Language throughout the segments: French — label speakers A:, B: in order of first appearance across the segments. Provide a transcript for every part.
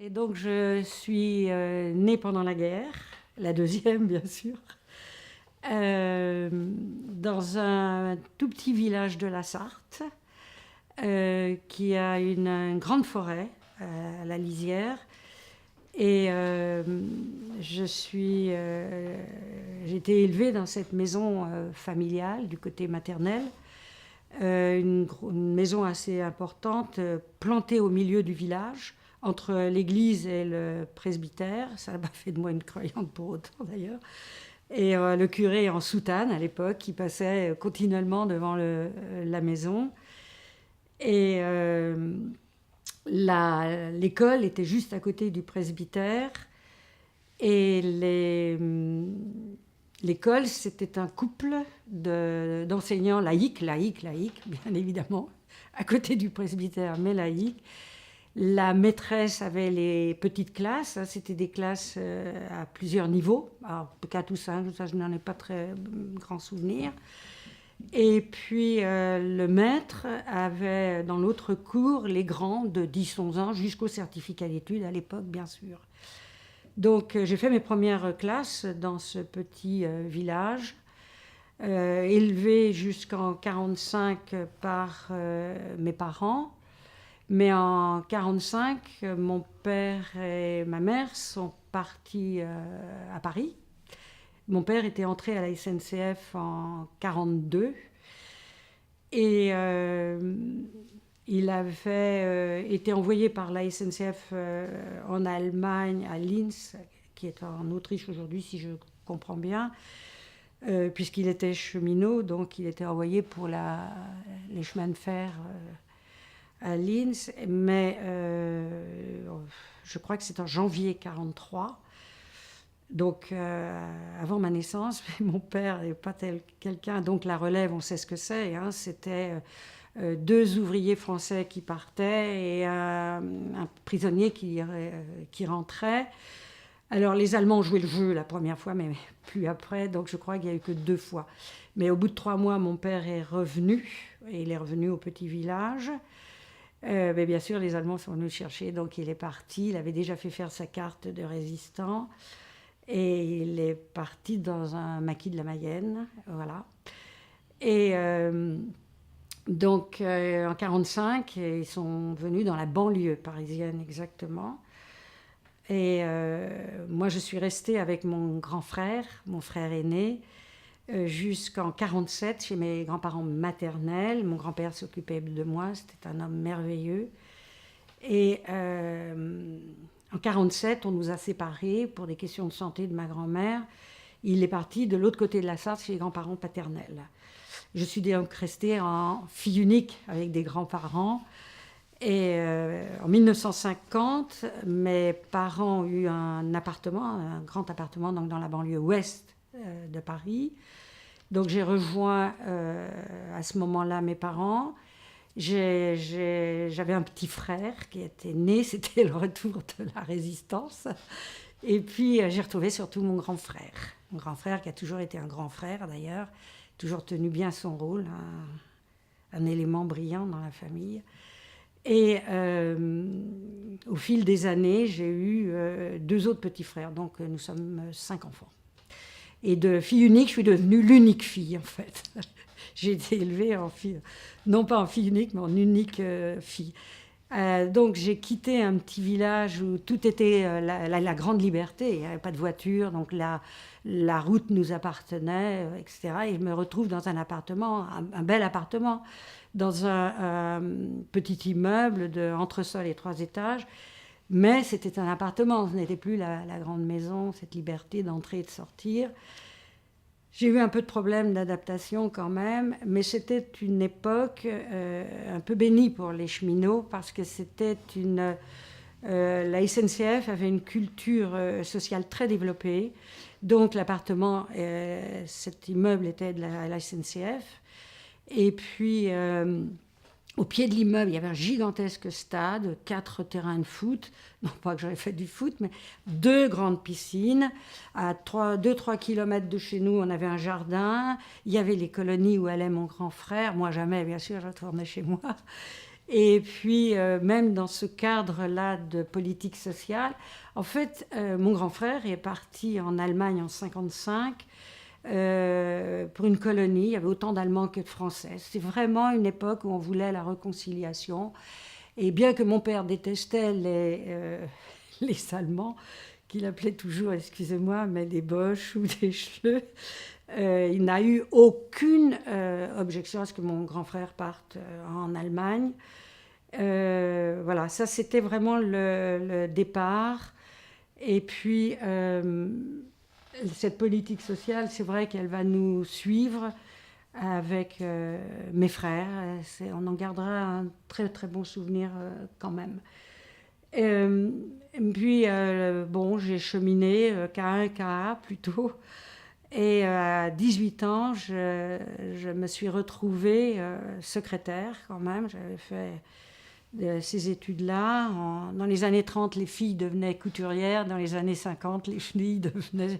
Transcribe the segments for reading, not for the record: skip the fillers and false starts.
A: Et donc je suis née pendant la guerre, la deuxième bien sûr, dans un tout petit village de la Sarthe, qui a une grande forêt à la lisière. Et j'ai été élevée dans cette maison familiale du côté maternel, une maison assez importante, plantée au milieu du village, entre l'église et le presbytère. Ça n'a pas fait de moi une croyante pour autant d'ailleurs. Et le curé en soutane à l'époque, qui passait continuellement devant la maison. Et l'école était juste à côté du presbytère. Et l'école, c'était un couple d'enseignants laïcs, bien évidemment, à côté du presbytère, mais laïcs. La maîtresse avait les petites classes, hein, c'était des classes à plusieurs niveaux, alors 4 ou 5, ça je n'en ai pas très grand souvenir. Et puis le maître avait dans l'autre cour les grands de 10-11 ans jusqu'au certificat d'études à l'époque, bien sûr. Donc j'ai fait mes premières classes dans ce petit village, élevé jusqu'en 1945 par mes parents. Mais en 1945, mon père et ma mère sont partis à Paris. Mon père était entré à la SNCF en 1942 et il avait été envoyé par la SNCF en Allemagne, à Linz, qui est en Autriche aujourd'hui, si je comprends bien, puisqu'il était cheminot, donc il était envoyé pour les chemins de fer à Linz, mais je crois que c'est en janvier 1943. Donc, avant ma naissance, mon père n'est pas quelqu'un, donc la relève, on sait ce que c'est, hein, c'était 2 ouvriers français qui partaient et un prisonnier qui rentrait. Alors, les Allemands ont joué le jeu la première fois, mais plus après, donc je crois qu'il n'y a eu que 2 fois. Mais au bout de 3 mois, mon père est revenu, et il est revenu au petit village. Mais bien sûr, les Allemands sont venus le chercher, donc il est parti. Il avait déjà fait faire sa carte de résistant. Et il est parti dans un maquis de la Mayenne, voilà. Et donc, en 1945, ils sont venus dans la banlieue parisienne, exactement. Et moi, je suis restée avec mon grand frère, mon frère aîné, jusqu'en 1947 chez mes grands-parents maternels. Mon grand-père s'occupait de moi, c'était un homme merveilleux. Et en 1947, on nous a séparés pour des questions de santé de ma grand-mère. Il est parti de l'autre côté de la Sarthe chez les grands-parents paternels. Je suis donc restée en fille unique avec des grands-parents. Et en 1950, mes parents ont eu un appartement, un grand appartement donc dans la banlieue ouest de Paris. Donc j'ai rejoint à ce moment-là mes parents. J'avais un petit frère qui était né, c'était le retour de la résistance. Et puis j'ai retrouvé surtout mon grand frère qui a toujours été un grand frère d'ailleurs, toujours tenu bien son rôle, un élément brillant dans la famille. Et au fil des années, j'ai eu 2 autres petits frères, donc nous sommes 5 enfants. Et de fille unique, je suis devenue l'unique fille en fait. J'ai été élevée en fille, non pas en fille unique, mais en unique fille. Donc j'ai quitté un petit village où tout était la grande liberté. Il n'y avait pas de voiture, donc la route nous appartenait, etc. Et je me retrouve dans un appartement, un bel appartement, dans un petit immeuble de entresol et 3 étages. Mais c'était un appartement, ce n'était plus la grande maison, cette liberté d'entrer et de sortir. J'ai eu un peu de problèmes d'adaptation quand même, mais c'était une époque un peu bénie pour les cheminots parce que la SNCF avait une culture sociale très développée. Donc l'appartement, cet immeuble était de la SNCF. Et puis Au pied de l'immeuble, il y avait un gigantesque stade, 4 terrains de foot. Non pas que j'aurais fait du foot, mais 2 grandes piscines. À 2-3 kilomètres de chez nous, on avait un jardin. Il y avait les colonies où allait mon grand frère. Moi, jamais, bien sûr, je retournais chez moi. Et puis, même dans ce cadre-là de politique sociale, en fait, mon grand frère est parti en Allemagne en 1955 pour une colonie. Il y avait autant d'Allemands que de Français. C'était vraiment une époque où on voulait la réconciliation. Et bien que mon père détestait les Allemands, qu'il appelait toujours, excusez-moi, mais des boches ou des chleux, il n'a eu aucune objection à ce que mon grand frère parte en Allemagne. Voilà, ça c'était vraiment le départ. Et puis, cette politique sociale, c'est vrai qu'elle va nous suivre avec mes frères. On en gardera un très très bon souvenir quand même. Et puis, bon, j'ai cheminé K1, K2 plutôt. Et à 18 ans, je me suis retrouvée secrétaire quand même. J'avais fait ces études-là. Dans les années 30, les filles devenaient couturières. Dans les années 50, les filles devenaient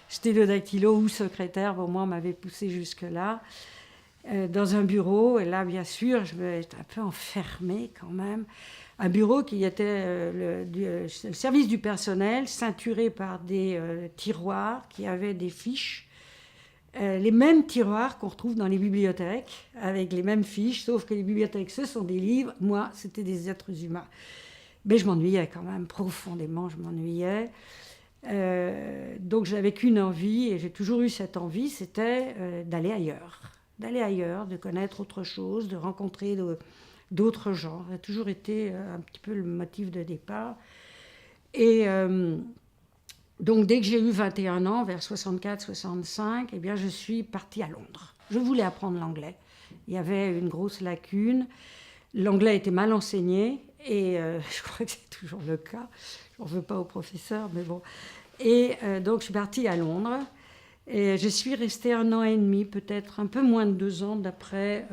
A: sténodactylo ou secrétaires. Bon, moi, on m'avait poussée jusque-là, dans un bureau. Et là, bien sûr, je me suis un peu enfermée quand même. Un bureau qui était le service du personnel, ceinturé par des tiroirs qui avaient des fiches. Les mêmes tiroirs qu'on retrouve dans les bibliothèques, avec les mêmes fiches, sauf que les bibliothèques, ce sont des livres. Moi, c'était des êtres humains. Mais je m'ennuyais quand même, profondément, je m'ennuyais. Donc, je n'avais qu'une envie, et j'ai toujours eu cette envie, c'était d'aller ailleurs. D'aller ailleurs, de connaître autre chose, de rencontrer d'autres gens. Ça a toujours été un petit peu le motif de départ. Et donc, dès que j'ai eu 21 ans, vers 64-65, eh bien, je suis partie à Londres. Je voulais apprendre l'anglais. Il y avait une grosse lacune. L'anglais était mal enseigné, et je crois que c'est toujours le cas. Je n'en veux pas au professeur, mais bon. Et donc, je suis partie à Londres. Et je suis restée 1 an et demi, peut-être un peu moins de 2 ans d'après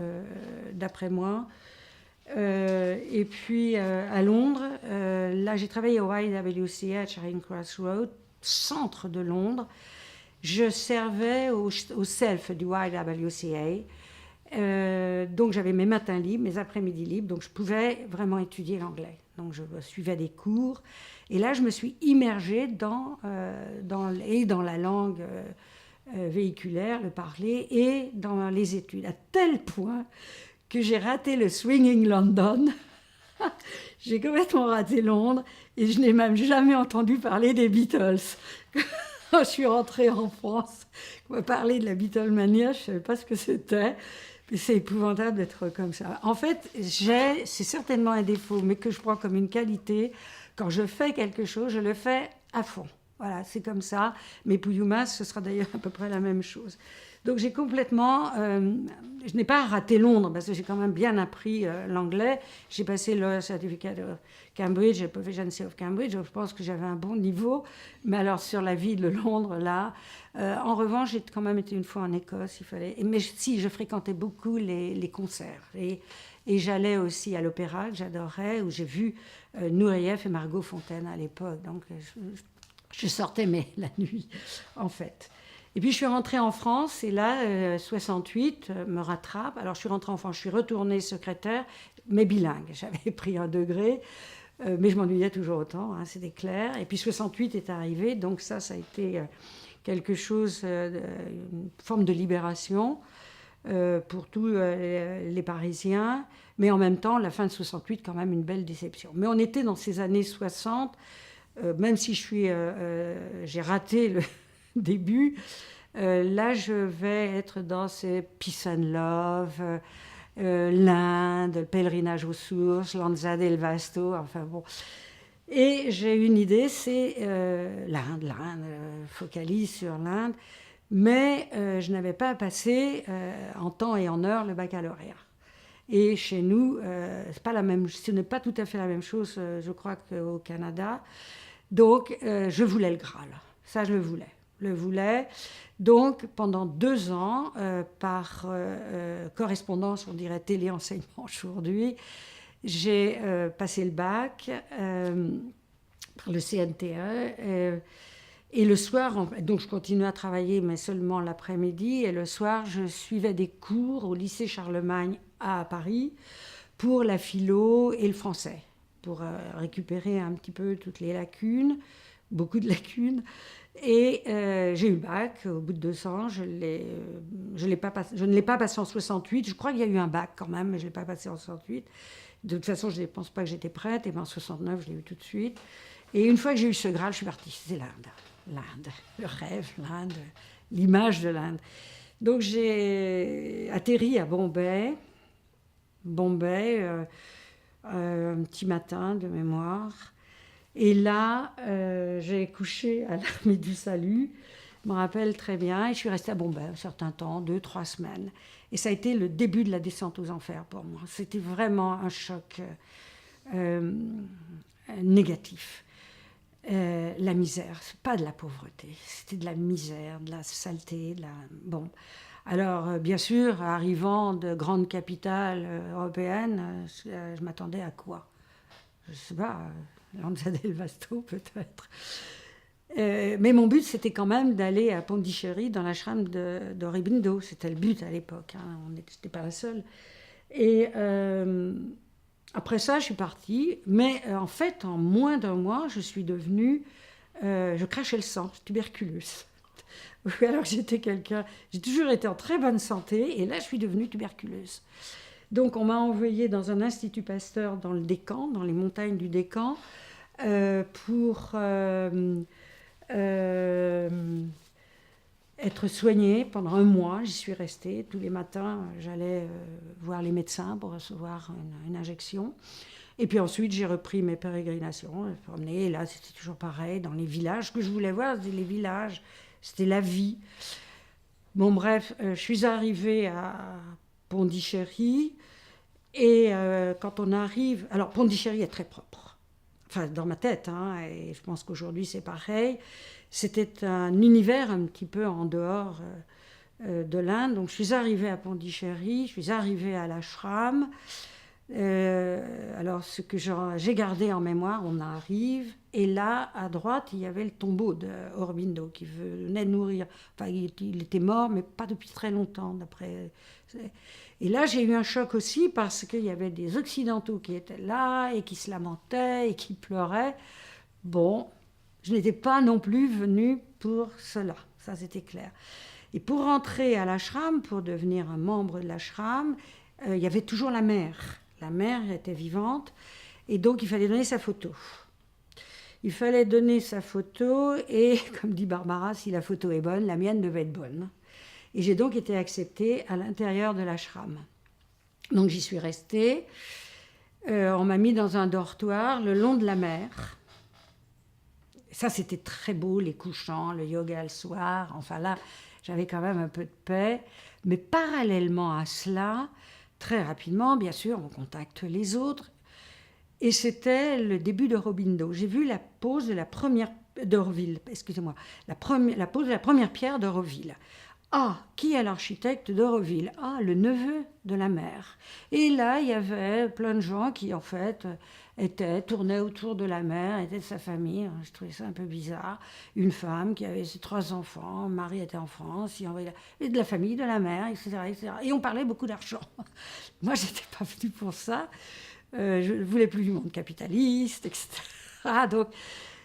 A: moi. Et puis à Londres, là j'ai travaillé au YWCA à Charing Cross Road, centre de Londres. Je servais au self du YWCA. Donc j'avais mes matins libres, mes après-midi libres, donc je pouvais vraiment étudier l'anglais. Donc je suivais des cours. Et là je me suis immergée dans la langue véhiculaire, le parler, et dans les études, à tel point que j'ai raté le Swinging London. J'ai complètement raté Londres et je n'ai même jamais entendu parler des Beatles. Quand je suis rentrée en France, on m'a parlé de la Beatlemania, je ne savais pas ce que c'était. Mais c'est épouvantable d'être comme ça. En fait, c'est certainement un défaut, mais que je prends comme une qualité. Quand je fais quelque chose, je le fais à fond. Voilà, c'est comme ça. Mais Pouilloumas, ce sera d'ailleurs à peu près la même chose. Donc j'ai complètement... je n'ai pas raté Londres, parce que j'ai quand même bien appris l'anglais. J'ai passé le certificat de Cambridge, le Proficiency of Cambridge, donc je pense que j'avais un bon niveau. Mais alors sur la vie de Londres, là... en revanche, j'ai quand même été une fois en Écosse, il fallait... Mais si, je fréquentais beaucoup les concerts. Et j'allais aussi à l'opéra, que j'adorais, où j'ai vu Nureyev et Margot Fontaine à l'époque. Donc je sortais, mais la nuit, en fait. Et puis je suis rentrée en France, et là, 68 me rattrape. Alors je suis rentrée en France, je suis retournée secrétaire, mais bilingue. J'avais pris un degré, mais je m'ennuyais toujours autant, hein, c'était clair. Et puis 68 est arrivé, donc ça a été quelque chose, une forme de libération pour tous les Parisiens. Mais en même temps, la fin de 68, quand même une belle déception. Mais on était dans ces années 60, même si j'ai raté le début, là je vais être dans ces Peace and Love, l'Inde, le pèlerinage aux sources, Lanza del Vasto, enfin bon. Et j'ai une idée, c'est l'Inde, focalise sur l'Inde, mais je n'avais pas passé en temps et en heure le baccalauréat. Et chez nous, ce n'est pas tout à fait la même chose, je crois, qu'au Canada. Donc, je voulais le Graal. Ça, je le voulais. le voulait. Donc, pendant 2 ans, par correspondance, on dirait téléenseignement aujourd'hui, j'ai passé le bac par le CNTE. Et le soir, donc je continuais à travailler, mais seulement l'après-midi. Et le soir, je suivais des cours au lycée Charlemagne à Paris pour la philo et le français, pour récupérer un petit peu toutes les lacunes, beaucoup de lacunes. Et j'ai eu le bac au bout de 2 ans. Je ne l'ai pas passé en 68. Je crois qu'il y a eu un bac quand même, mais je ne l'ai pas passé en 68. De toute façon, je ne pense pas que j'étais prête. Et bien en 69, je l'ai eu tout de suite. Et une fois que j'ai eu ce Graal, je suis partie. C'était l'Inde. L'Inde, le rêve, l'Inde, l'image de l'Inde. Donc j'ai atterri à Bombay, un petit matin de mémoire. Et là, j'ai couché à l'Armée du Salut, je me rappelle très bien, et je suis restée à Bombay un certain temps, 2-3 semaines. Et ça a été le début de la descente aux enfers pour moi. C'était vraiment un choc négatif. La misère, c'est pas de la pauvreté, c'était de la misère, de la saleté, bon. Alors, bien sûr, arrivant de grandes capitales européennes, je m'attendais à quoi? Je sais pas, Lanza del Vasto peut-être. Mais mon but, c'était quand même d'aller à Pondichéry, dans l'ashram d'Aurobindo. C'était le but à l'époque, hein. On n'était pas la seule. Et après ça, je suis partie. Mais en fait, en moins d'1 mois, je suis devenue... je crachais le sang, tuberculeuse. Alors j'étais quelqu'un... J'ai toujours été en très bonne santé. Et là, je suis devenue tuberculeuse. Donc, on m'a envoyée dans un institut Pasteur dans le Deccan, dans les montagnes du Deccan, pour être soignée pendant 1 mois. J'y suis restée. Tous les matins, j'allais voir les médecins pour recevoir une injection. Et puis ensuite, j'ai repris mes pérégrinations. Je me promenais, et là, c'était toujours pareil, dans les villages. Ce que je voulais voir, c'était les villages, c'était la vie. Bon, bref, je suis arrivée à Pondichéry. Et quand on arrive... Alors, Pondichéry est très propre. Enfin, dans ma tête, hein, et je pense qu'aujourd'hui, c'est pareil. C'était un univers un petit peu en dehors de l'Inde. Donc, je suis arrivée à Pondichéry, je suis arrivée à l'ashram. Alors, ce que j'ai gardé en mémoire, on arrive, et là, à droite, il y avait le tombeau d'Aurobindo qui venait de mourir. Enfin, il était mort, mais pas depuis très longtemps, d'après... Et là, j'ai eu un choc aussi, parce qu'il y avait des Occidentaux qui étaient là, et qui se lamentaient, et qui pleuraient. Bon, je n'étais pas non plus venue pour cela, ça c'était clair. Et pour rentrer à l'ashram, pour devenir un membre de l'ashram, il y avait toujours la mère. La mère était vivante, et donc il fallait donner sa photo. Il fallait donner sa photo, et comme dit Barbara, si la photo est bonne, la mienne devait être bonne. Et j'ai donc été acceptée à l'intérieur de l'ashram. Donc j'y suis restée. On m'a mis dans un dortoir le long de la mer. Ça, c'était très beau, les couchants, le yoga le soir. Enfin là, j'avais quand même un peu de paix. Mais parallèlement à cela, très rapidement, bien sûr, on contacte les autres. Et c'était le début d'Aurobindo. J'ai vu la pose de la première... d'Auroville, excusez-moi. La pose de la première pierre d'Auroville. Ah, qui est l'architecte d'Auroville? Ah, le neveu de la mère. Et là, il y avait plein de gens qui, en fait, tournaient autour de la mère, étaient de sa famille. Je trouvais ça un peu bizarre. Une femme qui avait ses 3 enfants, le mari était en France, et de la famille de la mère, etc., etc. Et on parlait beaucoup d'argent. Moi, je n'étais pas venue pour ça. Je ne voulais plus du monde capitaliste, etc. Donc,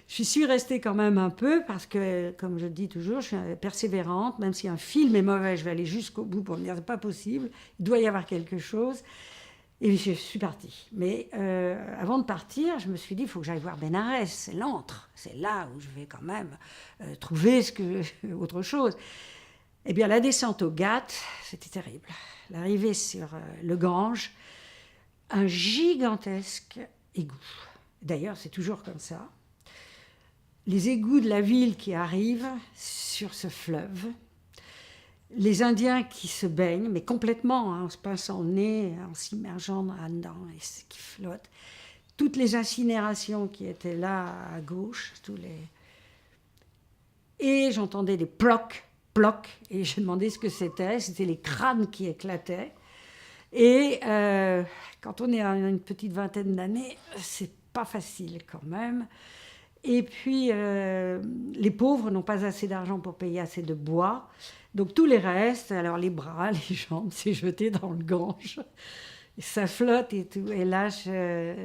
A: je suis restée quand même un peu parce que, comme je le dis toujours, je suis persévérante. Même si un film est mauvais, je vais aller jusqu'au bout pour me dire c'est pas possible, il doit y avoir quelque chose. Et je suis partie. Mais avant de partir, je me suis dit il faut que j'aille voir Bénarès, c'est l'antre. C'est là où je vais quand même trouver autre chose. Eh bien, la descente au Ghat, c'était terrible. L'arrivée sur le Gange, un gigantesque égout. D'ailleurs, c'est toujours comme ça. Les égouts de la ville qui arrivent sur ce fleuve, les Indiens qui se baignent, mais complètement, hein, en se pinçant le nez, en s'immergeant là-dedans, et qui flottent, toutes les incinérations qui étaient là à gauche, Et j'entendais des plocs, plocs, et je demandais ce que c'était. C'était les crânes qui éclataient. Et quand on est à une petite vingtaine d'années, c'est pas facile quand même. Et puis, les pauvres n'ont pas assez d'argent pour payer assez de bois. Donc, tous les restes, alors les bras, les jambes, c'est jeté dans le Gange. Et ça flotte et tout. Et là, je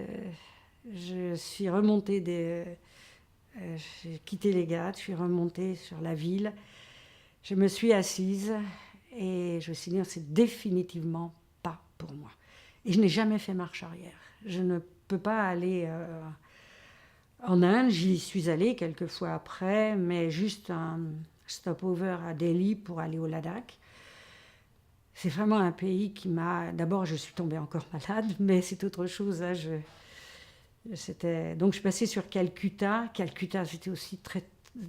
A: suis remontée j'ai quitté les Ghats, je suis remontée sur la ville. Je me suis assise et je me suis dit, c'est définitivement pas pour moi. Et je n'ai jamais fait marche arrière. Je ne peux pas aller en Inde. J'y suis allée quelques fois après, mais juste un stopover à Delhi pour aller au Ladakh. C'est vraiment un pays qui m'a... D'abord, je suis tombée encore malade, mais c'est autre chose. Là, donc, je suis passée sur Calcutta. Calcutta, c'était aussi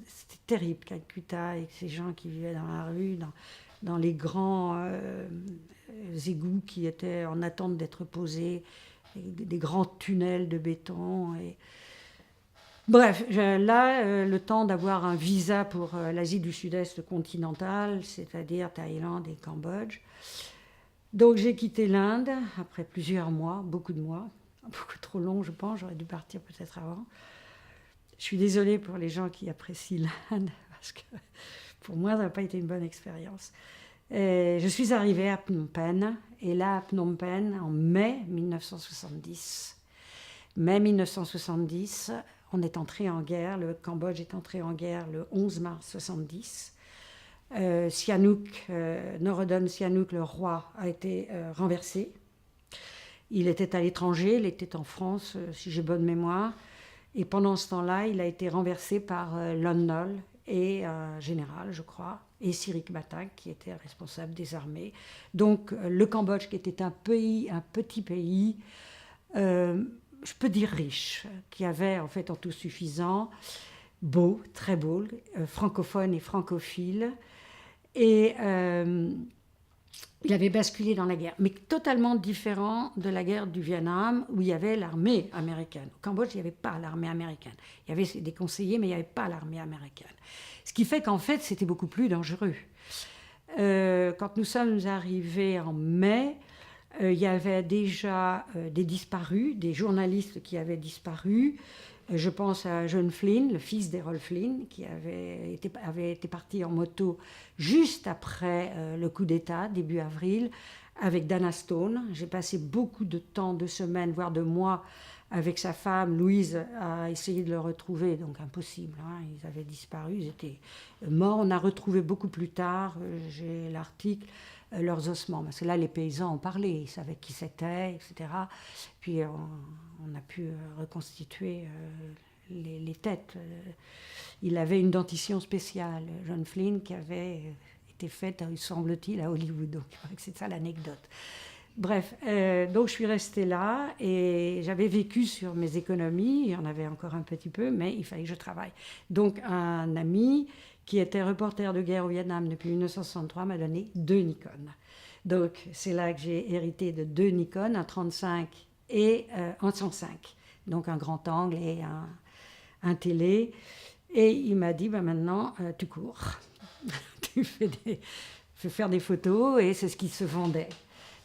A: c'était terrible, Calcutta, avec ces gens qui vivaient dans la rue, dans les grands égouts qui étaient en attente d'être posés, des grands tunnels de béton. Bref, le temps d'avoir un visa pour l'Asie du Sud-Est continentale, c'est-à-dire Thaïlande et Cambodge. Donc j'ai quitté l'Inde après plusieurs mois, beaucoup de mois, beaucoup trop long je pense, j'aurais dû partir peut-être avant. Je suis désolée pour les gens qui apprécient l'Inde, parce que pour moi ça n'a pas été une bonne expérience. Je suis arrivée à Phnom Penh, et là à Phnom Penh en mai 1970. Mai 1970, on est entré en guerre, le Cambodge est entré en guerre le 11 mars 70. Norodom Sihanouk, le roi, a été renversé. Il était à l'étranger, il était en France, si j'ai bonne mémoire. Et pendant ce temps-là, il a été renversé par Lon Nol et un général, je crois, et Sirik Batak, qui était responsable des armées. Donc le Cambodge, qui était un petit pays, je peux dire riche, qui avait en fait en tout suffisant, beau, très beau, francophone et francophile. Et il avait basculé dans la guerre, mais totalement différent de la guerre du Vietnam, où il y avait l'armée américaine. Au Cambodge, il n'y avait pas l'armée américaine. Il y avait des conseillers, mais il n'y avait pas l'armée américaine. Ce qui fait qu'en fait, c'était beaucoup plus dangereux. Quand nous sommes arrivés en mai, il y avait déjà des disparus, des journalistes qui avaient disparu. Je pense à John Flynn, le fils d'Errol Flynn, qui avait été parti en moto juste après le coup d'État, début avril, avec Dana Stone. J'ai passé beaucoup de temps, de semaines, voire de mois, avec sa femme, Louise, à essayer de le retrouver. Donc impossible, hein. Ils avaient disparu, ils étaient morts. On a retrouvé beaucoup plus tard, j'ai l'article, leurs ossements. Parce que là, les paysans en parlaient, ils savaient qui c'était, etc. Puis on a pu reconstituer les têtes. Il avait une dentition spéciale, John Flynn, qui avait été faite, semble-t-il, à Hollywood. Donc, c'est ça l'anecdote. Bref, donc je suis restée là et j'avais vécu sur mes économies. Il y en avait encore un petit peu, mais il fallait que je travaille. Donc, un ami qui était reporter de guerre au Vietnam depuis 1963, m'a donné 2 Nikon. Donc, c'est là que j'ai hérité de 2 Nikon, un 35 et un 105. Donc, un grand angle et un télé. Et il m'a dit, maintenant, tu cours. Tu fais faire des photos, et c'est ce qui se vendait.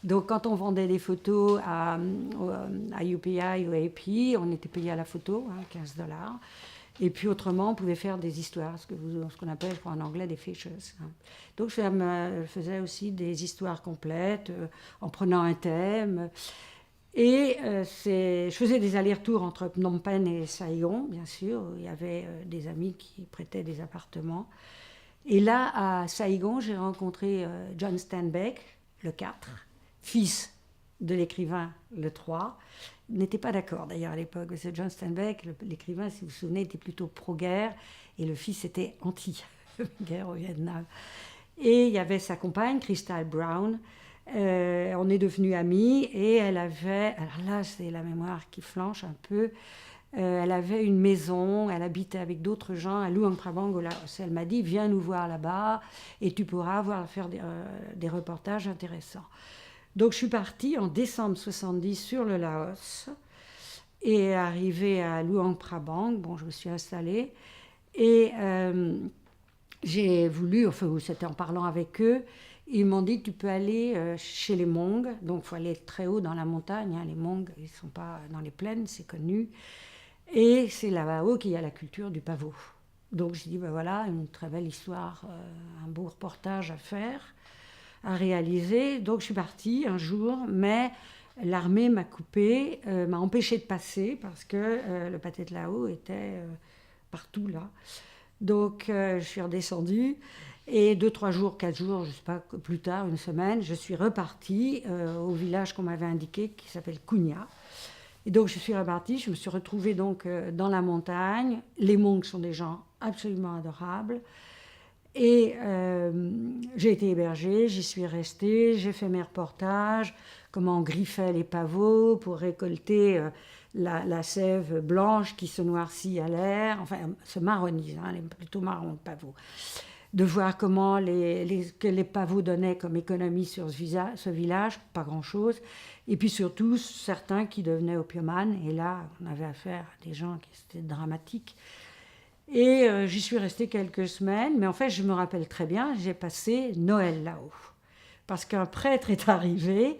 A: Donc, quand on vendait des photos à UPI ou AP, on était payé à la photo, $15. Et puis autrement, on pouvait faire des histoires, ce qu'on appelle, je crois en anglais, des features. Donc je faisais aussi des histoires complètes, en prenant un thème. Et je faisais des allers-retours entre Phnom Penh et Saigon, bien sûr. Il y avait des amis qui prêtaient des appartements. Et là, à Saigon, j'ai rencontré John Steinbeck, le 4, fils de l'écrivain le 3. N'était pas d'accord d'ailleurs à l'époque, parce que John Steinbeck, l'écrivain, si vous vous souvenez, était plutôt pro-guerre, et le fils était anti-guerre au Vietnam. Et il y avait sa compagne, Crystal Brown. On est devenus amis, et elle avait, alors là c'est la mémoire qui flanche un peu, elle avait une maison, elle habitait avec d'autres gens à Luang Prabang au Laos. Elle m'a dit, viens nous voir là-bas et tu pourras faire des reportages intéressants. Donc je suis partie en décembre 70 sur le Laos, et arrivée à Luang Prabang, je me suis installée, et j'ai voulu, enfin c'était en parlant avec eux, ils m'ont dit tu peux aller chez les Hmongs, donc il faut aller très haut dans la montagne, hein, les Hmongs ils ne sont pas dans les plaines, c'est connu, et c'est là-haut qu'il y a la culture du pavot. Donc j'ai dit ben voilà, une très belle histoire, un beau reportage à faire, à réaliser. Donc je suis partie un jour, mais l'armée m'a coupé, m'a empêché de passer parce que le pâté de là-haut était partout là. Donc je suis redescendue et 2, 3 jours, 4 jours, je ne sais pas, plus tard, une semaine, je suis repartie au village qu'on m'avait indiqué qui s'appelle Cugna. Et donc je suis repartie, je me suis retrouvée donc dans la montagne. Les Hmongs sont des gens absolument adorables. Et j'ai été hébergée, j'y suis restée, j'ai fait mes reportages, comment on griffait les pavots pour récolter la sève blanche qui se noircit à l'air, enfin se marronise, hein, plutôt marron le pavot. De voir comment que les pavots donnaient comme économie sur ce village, pas grand-chose. Et puis surtout, certains qui devenaient opiumanes. Et là, on avait affaire à des gens qui étaient dramatiques. Et j'y suis restée quelques semaines, mais en fait, je me rappelle très bien, j'ai passé Noël là-haut. Parce qu'un prêtre est arrivé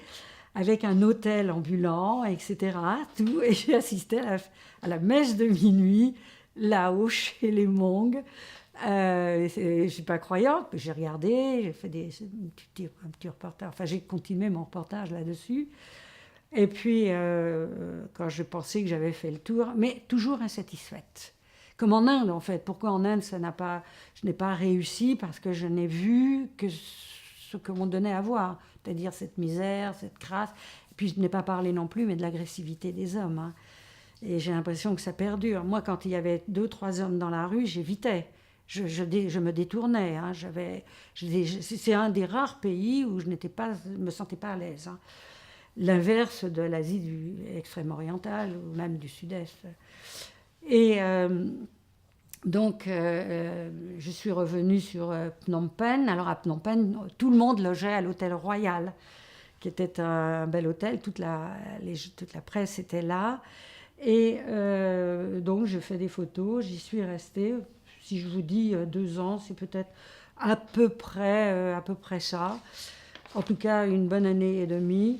A: avec un autel ambulant, etc. Tout, et j'ai assisté à la messe de minuit là-haut chez les Hmongs. Je ne suis pas croyante, mais j'ai regardé, j'ai fait un petit reportage, enfin j'ai continué mon reportage là-dessus. Et puis, quand je pensais que j'avais fait le tour, mais toujours insatisfaite. Comme en Inde, en fait. Pourquoi en Inde, je n'ai pas réussi? Parce que je n'ai vu que ce que m'on donnait à voir, c'est-à-dire cette misère, cette crasse. Et puis, je n'ai pas parlé non plus, mais de l'agressivité des hommes. Hein. Et j'ai l'impression que ça perdure. Moi, quand il y avait 2, 3 hommes dans la rue, j'évitais. Je me détournais. Hein. C'est un des rares pays où je ne me sentais pas à l'aise. Hein. L'inverse de l'Asie extrême-orientale ou même du Sud-Est. Et donc, je suis revenue sur Phnom Penh. Alors, à Phnom Penh, tout le monde logeait à l'hôtel Royal, qui était un bel hôtel. Toute la presse était là. Et donc, j'ai fait des photos. J'y suis restée. Si je vous dis 2 ans, c'est peut-être à peu près ça. En tout cas, une bonne année et demie.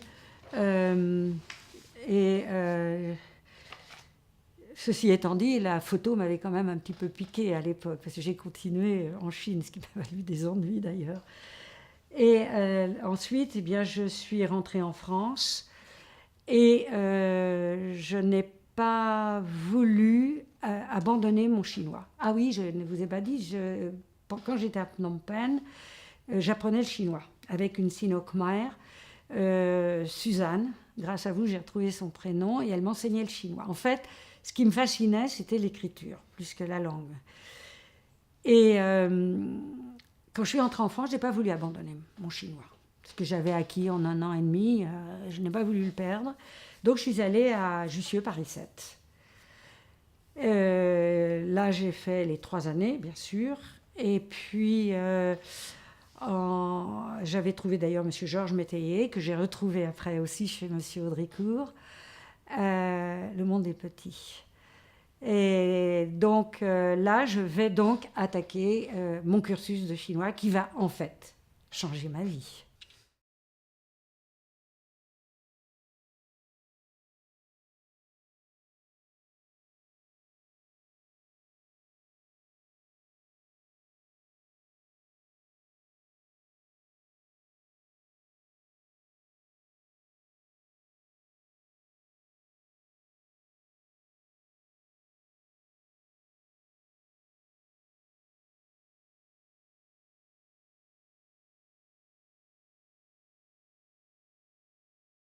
A: Ceci étant dit, la photo m'avait quand même un petit peu piqué à l'époque, parce que j'ai continué en Chine, ce qui m'a valu des ennuis d'ailleurs. Et ensuite, eh bien, je suis rentrée en France et je n'ai pas voulu abandonner mon chinois. Ah oui, je ne vous ai pas dit, quand j'étais à Phnom Penh, j'apprenais le chinois avec une Sino-Khmer, Suzanne. Grâce à vous, j'ai retrouvé son prénom et elle m'enseignait le chinois. En fait, ce qui me fascinait, c'était l'écriture, plus que la langue. Et quand je suis entrée en France, je n'ai pas voulu abandonner mon chinois. Ce que j'avais acquis en 1 an et demi, je n'ai pas voulu le perdre. Donc je suis allée à Jussieu, Paris 7. Là, j'ai fait les 3 années, bien sûr. Et puis, j'avais trouvé d'ailleurs M. Georges Métayer, que j'ai retrouvé après aussi chez M. Audricourt. Le monde est petit. Et donc là, je vais donc attaquer mon cursus de chinois qui va en fait changer ma vie.